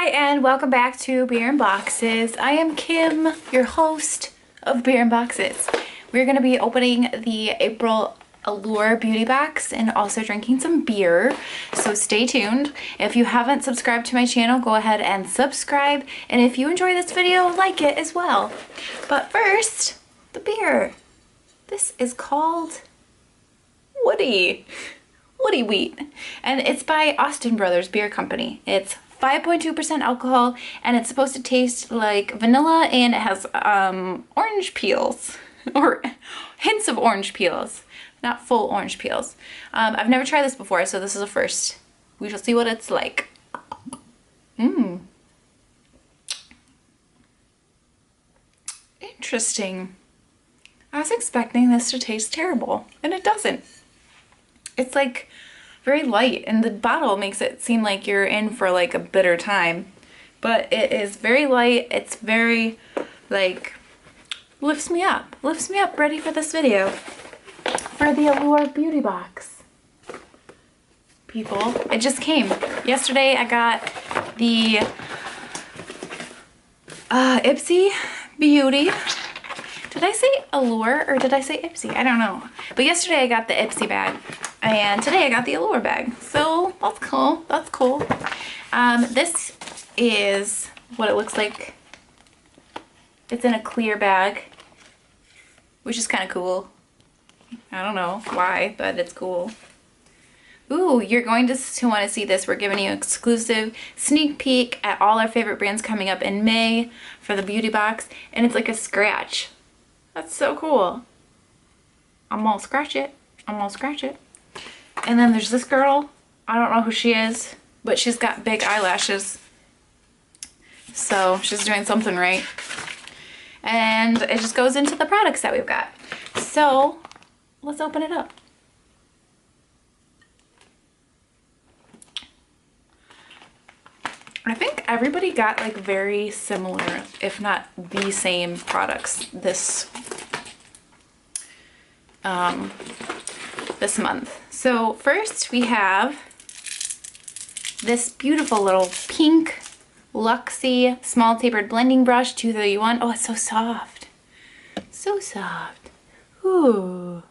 Hi and welcome back to Beer&Boxes. I am Kim, your host of Beer&Boxes. We're going to be opening the April Allure beauty box and also drinking some beer, so stay tuned. If you haven't subscribed to my channel, go ahead and subscribe, and if you enjoy this video, like it as well. But first, the beer. This is called Woody Wheat, and it's by Austin Brothers Beer Company. It's 5.2% alcohol, and it's supposed to taste like vanilla, and it has orange peels or hints of orange peels, not full orange peels. I've never tried this before, so this is a first. We shall see what it's like. Interesting. I was expecting this to taste terrible, and it doesn't. It's like very light, and the bottle makes it seem like you're in for like a bitter time, but it is very light. It's very like lifts me up, ready for this video, for the Allure beauty box. People, it just came yesterday. I got the Ipsy Beauty. Did I say Allure or did I say Ipsy? I don't know. But yesterday I got the Ipsy bag, and today I got the Allure bag. So that's cool. That's cool. This is what it looks like. It's in a clear bag, which is kind of cool. I don't know why, but it's cool. Ooh, you're going to want to see this. We're giving you an exclusive sneak peek at all our favorite brands coming up in May for the beauty box, and it's like a scratch. That's so cool. I'm gonna scratch it. And then there's this girl. I don't know who she is, but she's got big eyelashes. So she's doing something right. And it just goes into the products that we've got. So let's open it up. I think everybody got like very similar, if not the same products this month. So first we have this beautiful little pink Luxie small tapered blending brush 231. Oh, it's so soft. So soft. Ooh.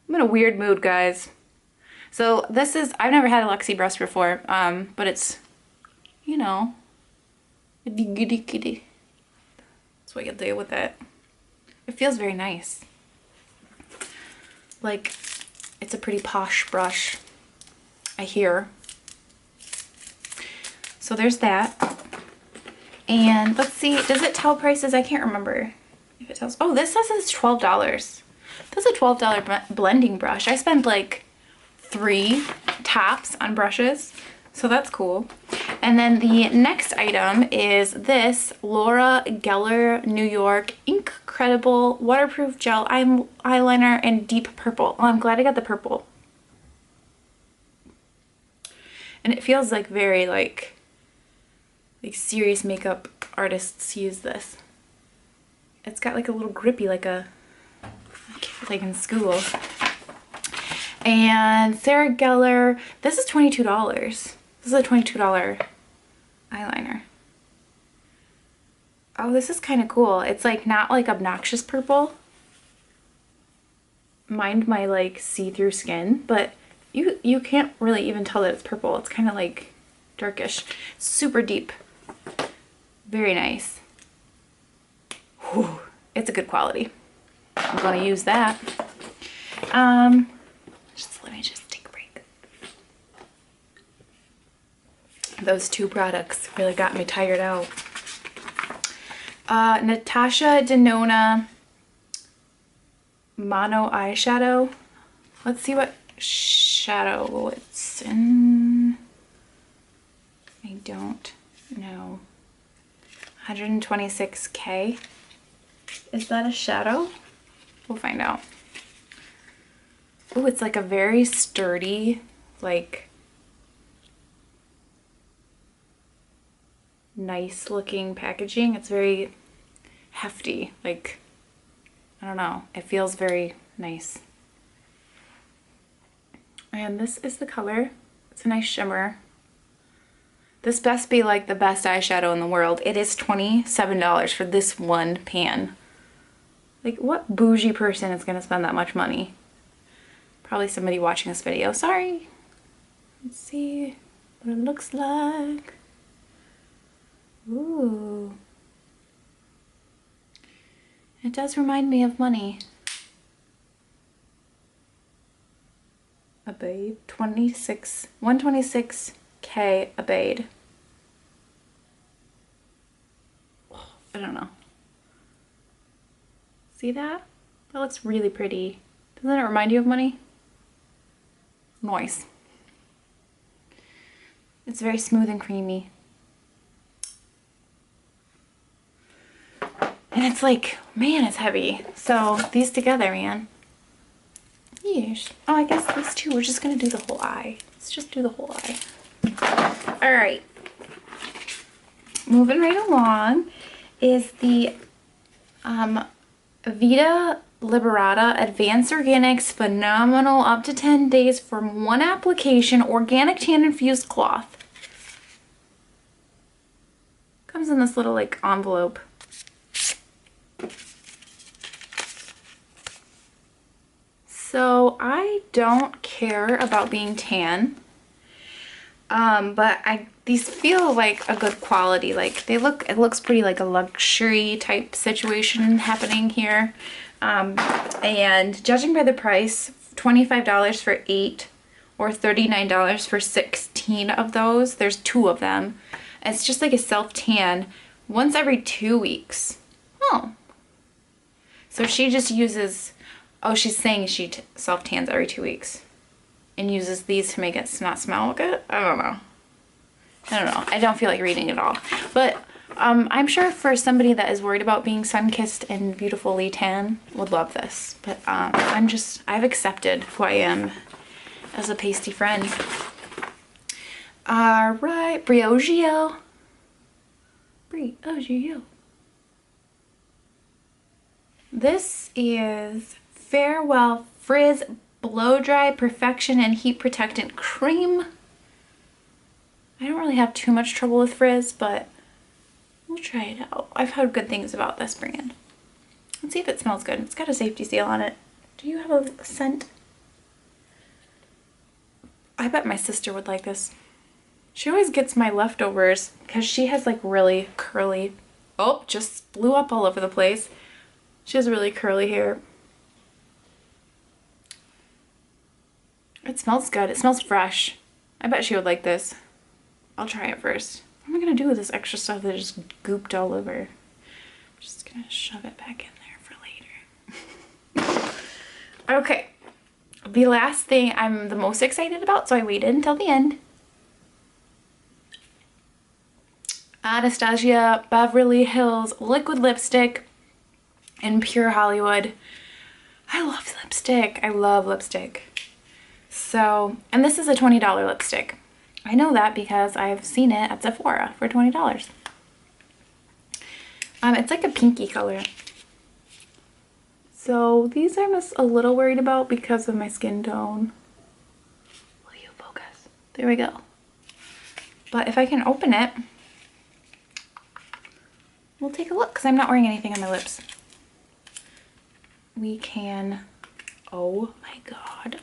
I'm in a weird mood, guys. So this is, I've never had a Luxie brush before, but it's, you know, that's what you'll do with it. It feels very nice. Like, it's a pretty posh brush, I hear. So there's that. And let's see, does it tell prices? I can't remember if it tells. Oh, this says it's $12. That's a $12 blending brush. I spent like 3 tops on brushes, so that's cool. And then the next item is this Laura Geller New York Incredible Waterproof Gel Eyeliner in Deep Purple. Oh, I'm glad I got the purple. And it feels like very like serious makeup artists use this. It's got like a little grippy, like in school. And Sarah Geller, this is $22. This is a $22 eyeliner. Oh, this is kind of cool. It's like not like obnoxious purple. Mind my like see-through skin, but you can't really even tell that it's purple. It's kind of like darkish. Super deep. Very nice. Whew. It's a good quality. I'm gonna use that. Let me just take a break. Those 2 products really got me tired out. Natasha Denona Mono Eyeshadow. Let's see what shadow it's in. I don't know. 126K. Is that a shadow? We'll find out. Oh, it's like a very sturdy, like nice looking packaging. It's very hefty, like, I don't know. It feels very nice. And this is the color. It's a nice shimmer. This best be like the best eyeshadow in the world. It is $27 for this one pan. Like, what bougie person is gonna spend that much money? Probably somebody watching this video. Sorry. Let's see what it looks like. Ooh. It does remind me of money. A babe. 126K a babe. I don't know. See that? That looks really pretty. Doesn't it remind you of money? Nice. It's very smooth and creamy. And it's like, man, it's heavy. So these together, man. Yeesh. Oh, I guess these two, we're just gonna do the whole eye. Let's just do the whole eye. All right. Moving right along is the Vita Liberata Advanced Organics Phenomenal Up to 10 Days from One Application Organic Tan Infused Cloth. Comes in this little like envelope. So I don't care about being tan, but these feel like a good quality. Like it looks pretty like a luxury type situation happening here. And judging by the price, $25 for 8 or $39 for 16 of those. There's 2 of them. It's just like a self tan once every 2 weeks. Oh, so she just uses. Oh, she's saying she self-tans every 2 weeks and uses these to make it not smell good? I don't know. I don't feel like reading it all. But I'm sure for somebody that is worried about being sun-kissed and beautifully tan would love this. But I've accepted who I am as a pasty friend. All right, Briogeo. This is Farewell Frizz Blow Dry Perfection and Heat Protectant Cream. I don't really have too much trouble with frizz, but we'll try it out. I've heard good things about this brand. Let's see if it smells good. It's got a safety seal on it. Do you have a scent? I bet my sister would like this. She always gets my leftovers because she has like really curly, oh, just blew up all over the place. She has really curly hair. It smells good. It smells fresh. I bet she would like this. I'll try it first. What am I gonna do with this extra stuff that just gooped all over? I'm just gonna shove it back in there for later. Okay. The last thing I'm the most excited about, so I waited until the end. Anastasia Beverly Hills Liquid Lipstick in Pure Hollywood. I love lipstick. I love lipstick. So, and this is a $20 lipstick. I know that because I've seen it at Sephora for $20. It's like a pinky color. So these I'm just a little worried about because of my skin tone. Will you focus? There we go. But if I can open it, we'll take a look because I'm not wearing anything on my lips. We can, oh my God.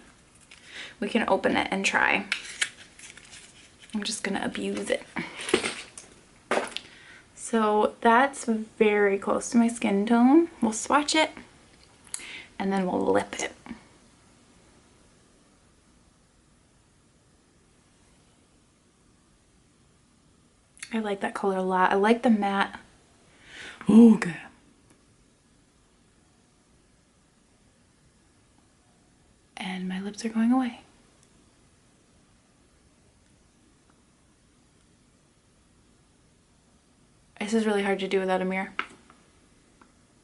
We can open it and try. I'm just gonna abuse it. So that's very close to my skin tone. We'll swatch it and then we'll lip it. I like that color a lot. I like the matte. Okay. And my lips are going away. This is really hard to do without a mirror.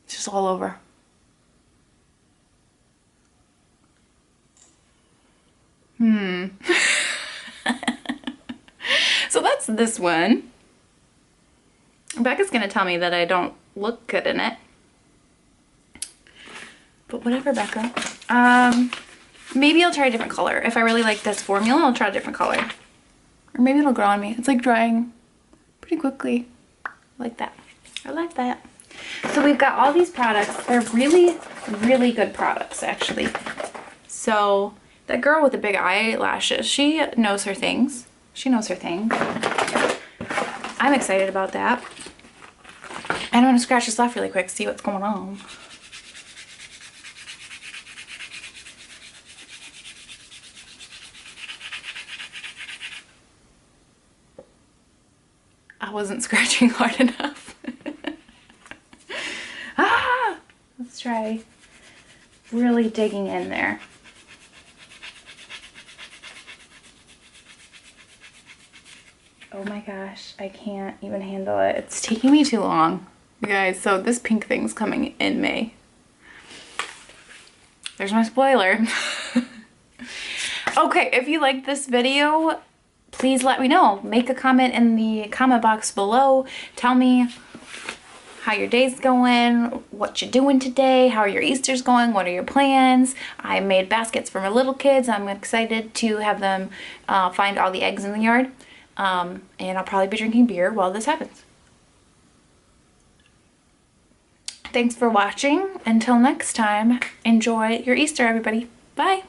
It's just all over. So that's this one. Becca's gonna tell me that I don't look good in it. But whatever, Becca. Maybe I'll try a different color. If I really like this formula, I'll try a different color. Or maybe it'll grow on me. It's like drying pretty quickly. Like that. I like that. So we've got all these products. They're really, really good products, actually. So that girl with the big eyelashes, she knows her things. She knows her thing. I'm excited about that. And I'm going to scratch this off really quick, see what's going on. I wasn't scratching hard enough. Ah! Let's try really digging in there. Oh my gosh, I can't even handle it. It's taking me too long. You guys, so this pink thing's coming in May. There's my spoiler. Okay, if you liked this video, please let me know. Make a comment in the comment box below. Tell me how your day's going, what you're doing today, how your Easter's going, what are your plans. I made baskets for my little kids. I'm excited to have them find all the eggs in the yard. And I'll probably be drinking beer while this happens. Thanks for watching. Until next time, enjoy your Easter, everybody. Bye.